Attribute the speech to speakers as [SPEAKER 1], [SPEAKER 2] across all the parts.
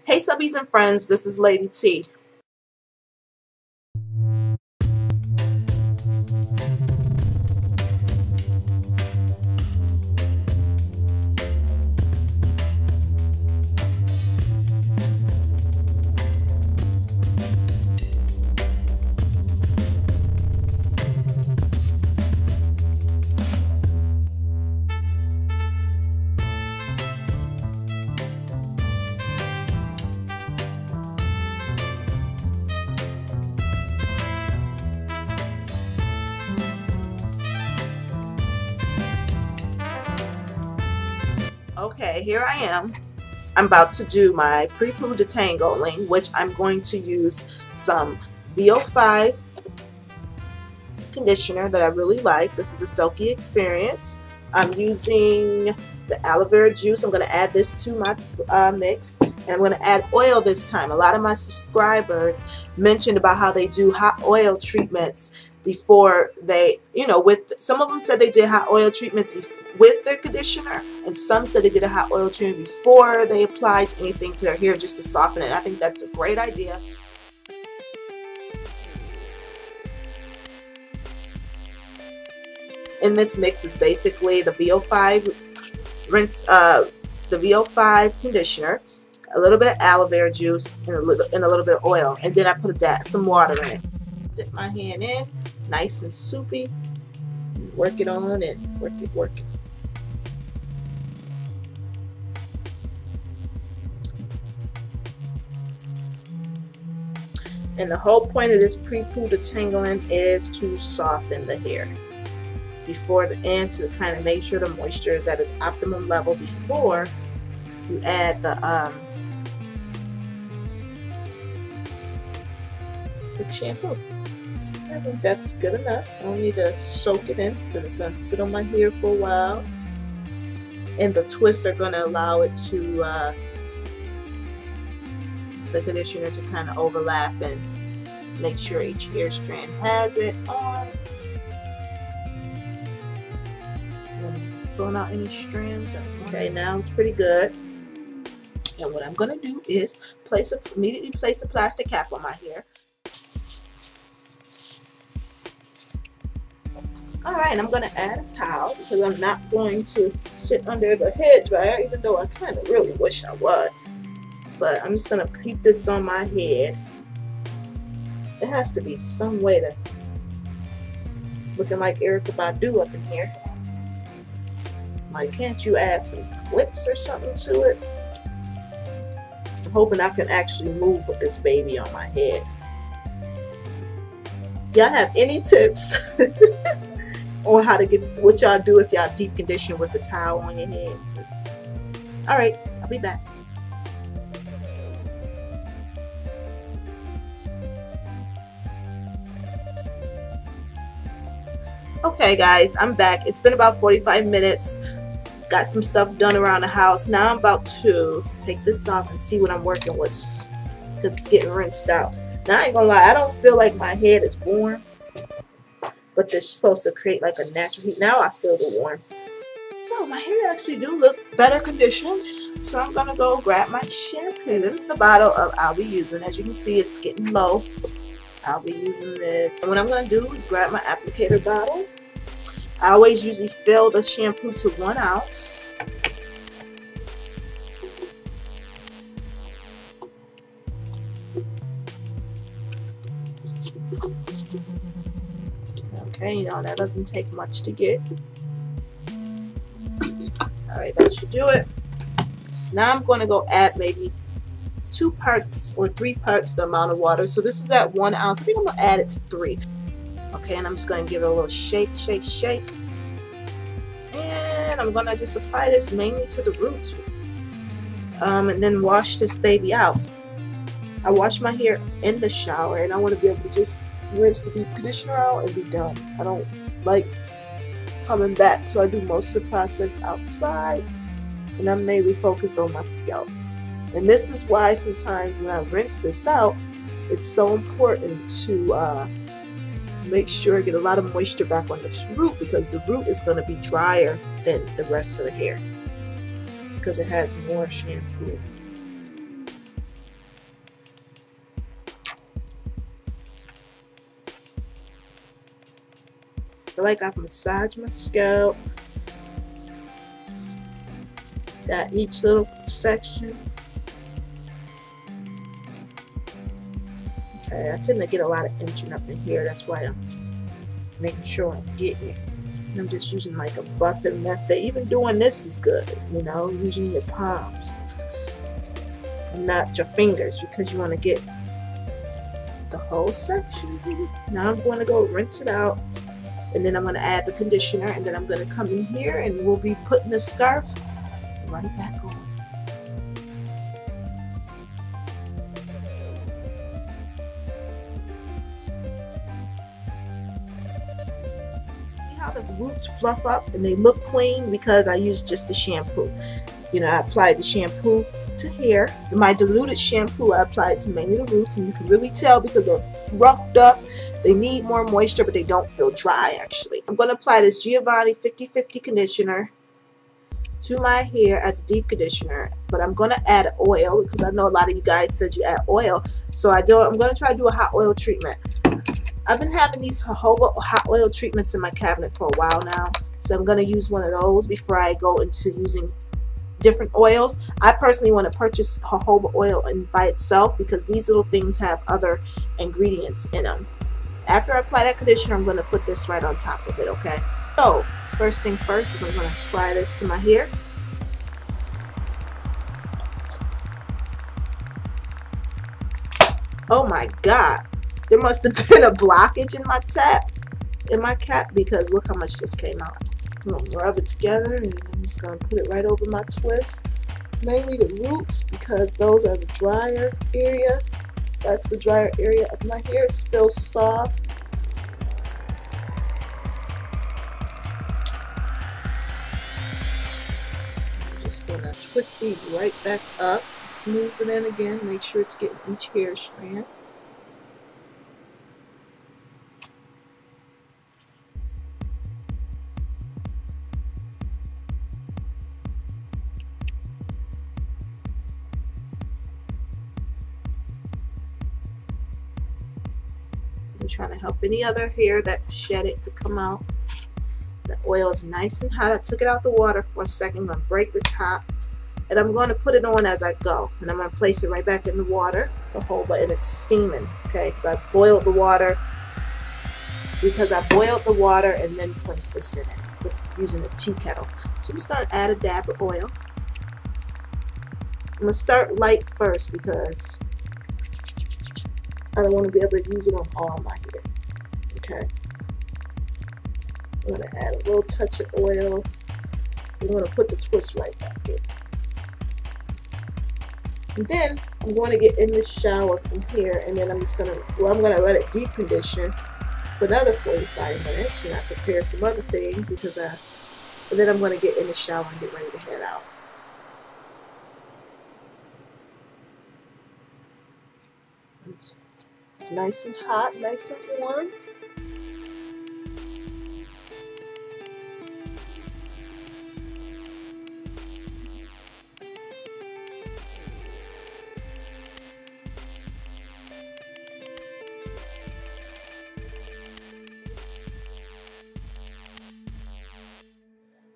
[SPEAKER 1] Hey Subbies and Friends, this is Lady T. Okay, here I am. I'm about to do my Pre-POO detangling, which I'm going to use some VO5 conditioner that I really like. This is the Silky Experience. I'm using the Aloe Vera Juice. I'm going to add this to my mix, and I'm going to add oil this time. A lot of my subscribers mentioned about how they do hot oil treatments before they, with some of them said they did hot oil treatments with their conditioner, and some said they did a hot oil treatment before they applied anything to their hair just to soften it. I think that's a great idea. In this mix is basically the VO5 rinse, the VO5 conditioner, a little bit of aloe vera juice, and a little bit of oil, and then I put some water in it. Dip my hand in, nice and soupy. Work it on and work it. And the whole point of this pre-POO detangling is to soften the hair before the end, to kind of make sure the moisture is at its optimum level before you add the shampoo. I think that's good enough. I don't need to soak it in because it's going to sit on my hair for a while, and the twists are going to allow it to the conditioner to kind of overlap and make sure each hair strand has it on. Throwing out any strands. Okay, now it's pretty good. And what I'm going to do is immediately place a plastic cap on my hair. Alright, I'm going to add a towel because I'm not going to sit under the head dryer, even though I kind of really wish I would. But I'm just going to keep this on my head. There has to be some way to looking like Erykah Badu up in here. Like, can't you add some clips or something to it? I'm hoping I can actually move with this baby on my head. Y'all have any tips on how to get what y'all do if y'all deep condition with the towel on your head? Alright, I'll be back. Okay guys, I'm back. It's been about 45 minutes. Got some stuff done around the house. Now I'm about to take this off and see what I'm working with because it's getting rinsed out. Now I ain't gonna lie, I don't feel like my head is warm, but they're supposed to create like a natural heat. Now I feel the warmth. So my hair actually do look better conditioned. So I'm gonna go grab my shampoo. This is the bottle I'll be using. As you can see, it's getting low. I'll be using this. And what I'm gonna do is grab my applicator bottle. I always usually fill the shampoo to 1 ounce. Okay, that doesn't take much to get. Alright, that should do it. So now I'm going to go add maybe 2 parts or 3 parts the amount of water. So this is at 1 ounce. I think I'm going to add it to 3. Okay, and I'm just going to give it a little shake. And I'm going to just apply this mainly to the roots. And then wash this baby out. I wash my hair in the shower, and I want to be able to just rinse the deep conditioner out and be done. I don't like coming back, so I do most of the process outside, and I'm mainly focused on my scalp. And this is why sometimes when I rinse this out, it's so important to make sure I get a lot of moisture back on the root, because the root is going to be drier than the rest of the hair because it has more shampoo. feel like I've massaged my scalp. Got each little section. Okay, I tend to get a lot of inching up in here. That's why I'm making sure I'm getting it. I'm just using like a buffing method. Even doing this is good, you know, using your palms and not your fingers, because you want to get the whole section. Now I'm going to go rinse it out, and then I'm going to add the conditioner, and then I'm going to come in here and we'll be putting the scarf right back on. How the roots fluff up and they look clean because I used just the shampoo. You know, I applied the shampoo to hair. My diluted shampoo, I applied to mainly the roots, and you can really tell because they're roughed up. They need more moisture, but they don't feel dry actually. I'm going to apply this Giovanni 50/50 conditioner to my hair as a deep conditioner, but I'm going to add oil because I know a lot of you guys said you add oil. So I'm going to try to do a hot oil treatment. I've been having these jojoba hot oil treatments in my cabinet for a while now, so I'm going to use one of those before I go into using different oils. I personally want to purchase jojoba oil by itself because these little things have other ingredients in them. After I apply that conditioner, I'm going to put this right on top of it, okay? So, first thing first is I'm going to apply this to my hair. Oh my God! There must have been a blockage in my cap, because look how much just came out. I'm going to rub it together, and I'm just going to put it right over my twist. Mainly the roots, because those are the drier area. That's the drier area of my hair. It feels soft. I'm just going to twist these right back up. Smooth it in again. Make sure it's getting each hair strand. Trying to help any other hair that shed it to come out. The oil is nice and hot. I took it out the water for a second. I'm going to break the top, and I'm going to put it on as I go, and I'm going to place it right back in the water, the jojoba, and it's steaming, okay, because I boiled the water and then placed this in it using a tea kettle. So I'm just going to add a dab of oil. I'm going to start light first because I don't want to be able to use it on all my hair. Okay. I'm going to add a little touch of oil. I'm going to put the twist right back in. And then I'm going to get in the shower from here, and then I'm going to let it deep condition for another 45 minutes, and I prepare some other things and then I'm going to get in the shower and get ready to head out. It's nice and hot, nice and warm.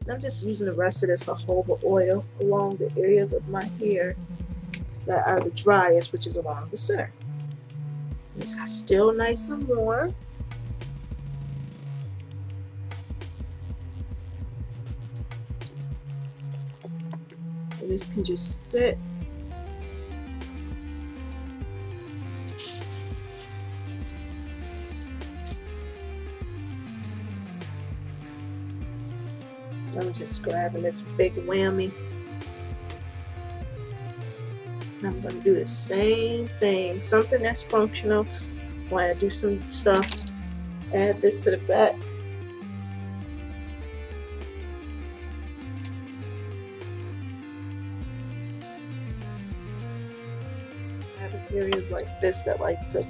[SPEAKER 1] I'm just using the rest of this jojoba oil along the areas of my hair that are the driest, which is along the center. It's still nice and warm. And this can just sit. I'm just grabbing this big whammy. I'm going to do the same thing, something that's functional. When I do some stuff, add this to the back. I have areas like this that like to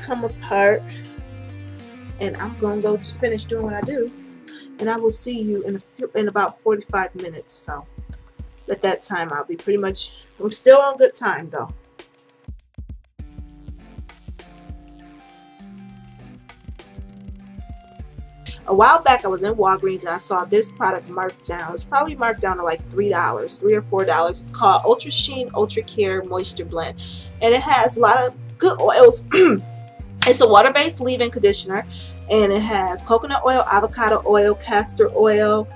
[SPEAKER 1] come apart, and I'm going to go to finish doing what I do, and I will see you in about 45 minutes. So at that time, I'll be I'm still on good time though. A while back I was in Walgreens and I saw this product marked down. It's probably marked down to like $3, $3 or $4. It's called Ultra Sheen Ultra Care Moisture Blend, and it has a lot of good oils. It's a water-based leave-in conditioner, and it has coconut oil, avocado oil, castor oil,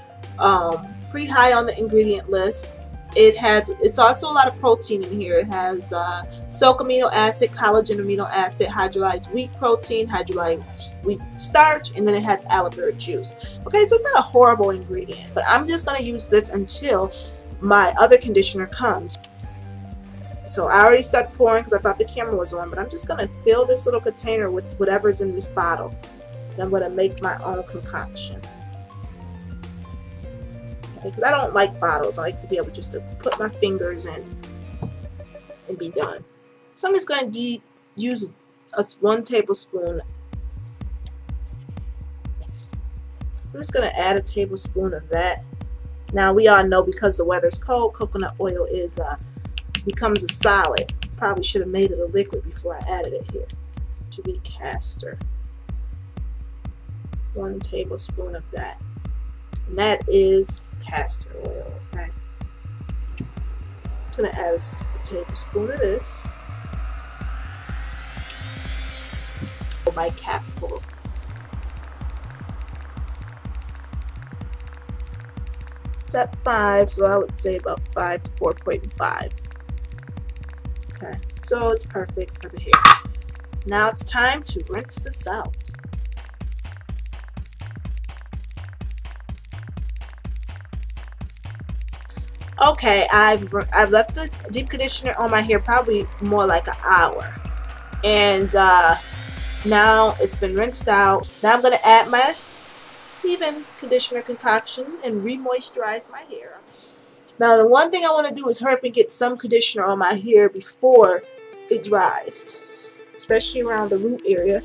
[SPEAKER 1] pretty high on the ingredient list. It's also a lot of protein in here. It has silk amino acid, collagen amino acid, hydrolyzed wheat protein, hydrolyzed wheat starch, and then it has aloe vera juice. Okay, so it's not a horrible ingredient, but I'm just going to use this until my other conditioner comes. So I already started pouring because I thought the camera was on, but I'm just going to fill this little container with whatever's in this bottle. And I'm going to make my own concoction. Because I don't like bottles. I like to be able just to put my fingers in and be done. So I'm just going to use 1 tablespoon. I'm just going to add a tablespoon of that. Now we all know because the weather's cold, coconut oil is becomes a solid. Probably should have made it a liquid before I added it here. To be castor. 1 tablespoon of that. And that is castor oil, okay? I'm going to add a tablespoon of this. My cap full. It's at 5, so I would say about 5 to 4.5. Okay, so it's perfect for the hair. Now it's time to rinse this out. Okay, I've left the deep conditioner on my hair probably more like an hour, and now it's been rinsed out. Now I'm going to add my leave-in conditioner concoction and re-moisturize my hair. Now the one thing I want to do is hurry up and get some conditioner on my hair before it dries, especially around the root area,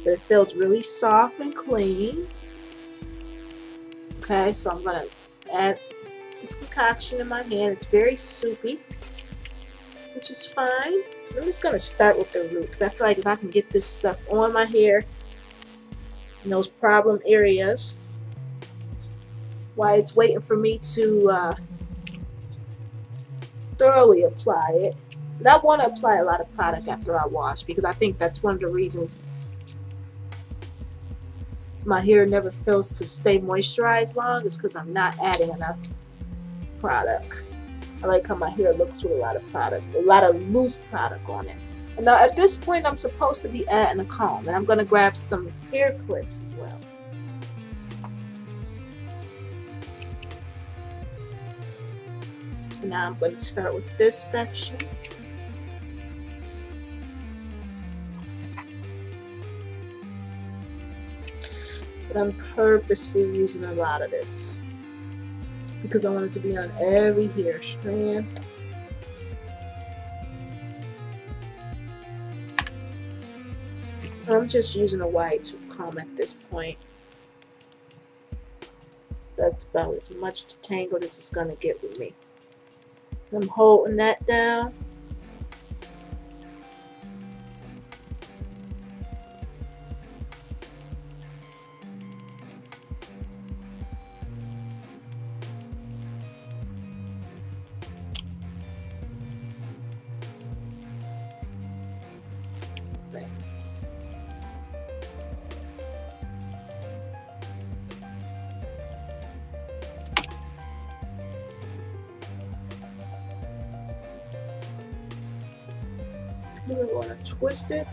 [SPEAKER 1] but it feels really soft and clean. Okay, so I'm going to add this concoction in my hand. It's very soupy, which is fine. I'm just going to start with the root because I feel like if I can get this stuff on my hair in those problem areas while it's waiting for me to thoroughly apply it. But I want to apply a lot of product after I wash because I think that's one of the reasons my hair never feels to stay moisturized long, is because I'm not adding enough product. I like how my hair looks with a lot of product, a lot of loose product on it. And now at this point I'm supposed to be adding a comb, and I'm going to grab some hair clips as well. And now I'm going to start with this section. But I'm purposely using a lot of this because I want it to be on every hair strand. I'm just using a wide tooth comb at this point. That's about as much detangled as it's going to get with me. I'm holding that down. We're going to twist it.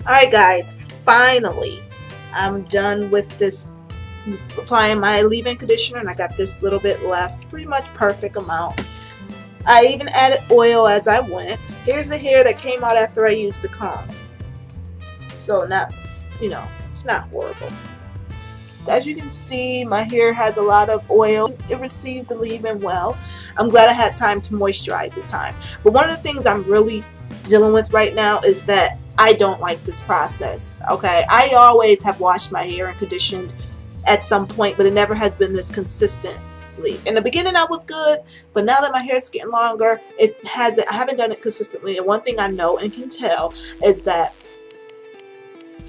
[SPEAKER 1] Alright guys, finally I'm done with this, applying my leave-in conditioner, and I got this little bit left, pretty much perfect amount. I even added oil as I went. Here's the hair that came out after I used the comb. So not, you know, it's not horrible. As you can see, my hair has a lot of oil. It received the leave-in well. I'm glad I had time to moisturize this time. But one of the things I'm really dealing with right now is that I don't like this process. Okay, I always have washed my hair and conditioned at some point, but it never has been this consistently. In the beginning I was good, but now that my hair is getting longer, I haven't done it consistently. And one thing I know and can tell is that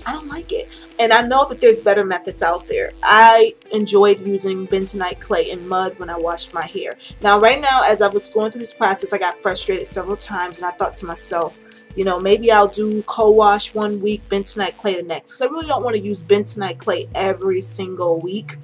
[SPEAKER 1] I don't like it. And I know that there's better methods out there. I enjoyed using bentonite clay and mud when I washed my hair. Now right now, as I was going through this process, I got frustrated several times, and I thought to myself, you know, maybe I'll do co-wash one week, bentonite clay the next. Because I really don't want to use bentonite clay every single week.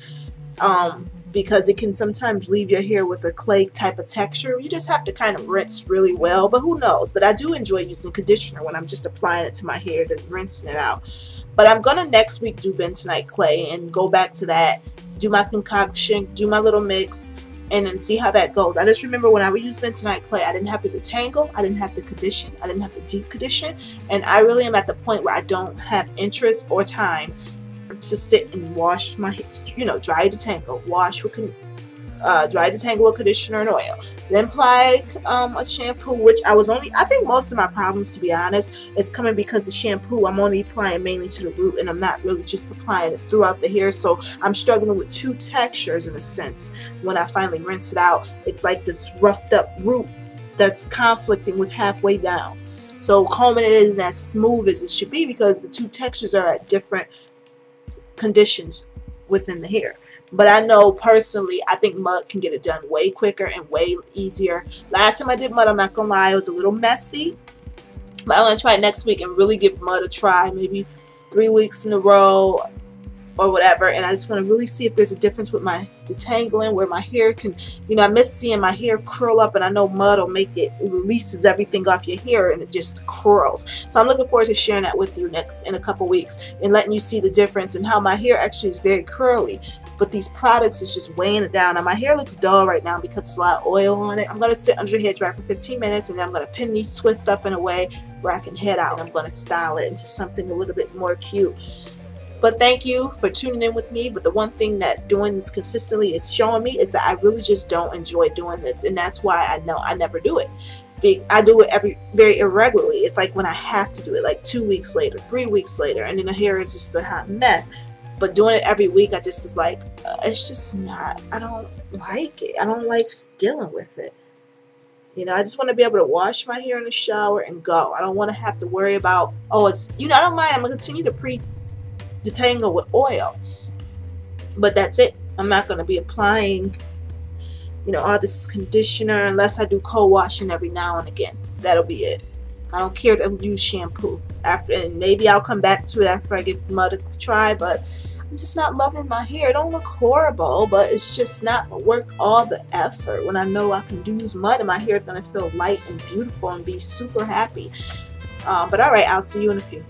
[SPEAKER 1] Because it can sometimes leave your hair with a clay type of texture. You just have to kind of rinse really well, but who knows. But I do enjoy using conditioner when I'm just applying it to my hair, then rinsing it out. But I'm gonna next week do bentonite clay and go back to that, do my concoction, do my little mix, and then see how that goes. I just remember when I would use bentonite clay, I didn't have to detangle, I didn't have to condition, I didn't have to deep condition, and I really am at the point where I don't have interest or time to sit and wash my hair, you know, dry detangle, wash with dry detangle with conditioner and oil, then apply a shampoo, which I think most of my problems, to be honest, is coming because the shampoo I'm only applying mainly to the root, and I'm not really just applying it throughout the hair. So I'm struggling with two textures in a sense. When I finally rinse it out, it's like this roughed up root that's conflicting with halfway down. So combing it isn't as smooth as it should be because the two textures are at different conditions within the hair. But I know personally, I think mud can get it done way quicker and way easier. Last time I did mud, I'm not gonna lie, it was a little messy, but I'm gonna try it next week and really give mud a try, maybe 3 weeks in a row or whatever. And I just want to really see if there's a difference with my detangling, where my hair can, you know, I miss seeing my hair curl up, and I know mud will make it releases everything off your hair and it just curls. So I'm looking forward to sharing that with you in a couple weeks and letting you see the difference and how my hair actually is very curly. But these products is just weighing it down. Now my hair looks dull right now because there's a lot of oil on it. I'm going to sit under the hair dryer for 15 minutes, and then I'm going to pin these twists up in a way where I can head out. I'm going to style it into something a little bit more cute. But thank you for tuning in with me. But the one thing that doing this consistently is showing me is that I really just don't enjoy doing this. And that's why I know I never do it. I do it very irregularly. It's like when I have to do it, like 2 weeks later, 3 weeks later, and then the hair is just a hot mess. But doing it every week, I just is like, it's just not, I don't like it. I don't like dealing with it. You know, I just want to be able to wash my hair in the shower and go. I don't want to have to worry about, oh, it's, you know, I don't mind. I'm going to continue to pre-detangle with oil. But that's it. I'm not going to be applying, you know, all this conditioner unless I do co-washing every now and again. That'll be it. I don't care to use shampoo after, and maybe I'll come back to it after I give mud a try, but I'm just not loving my hair. It don't look horrible, but it's just not worth all the effort when I know I can use mud and my hair is going to feel light and beautiful and be super happy. But all right, I'll see you in a few.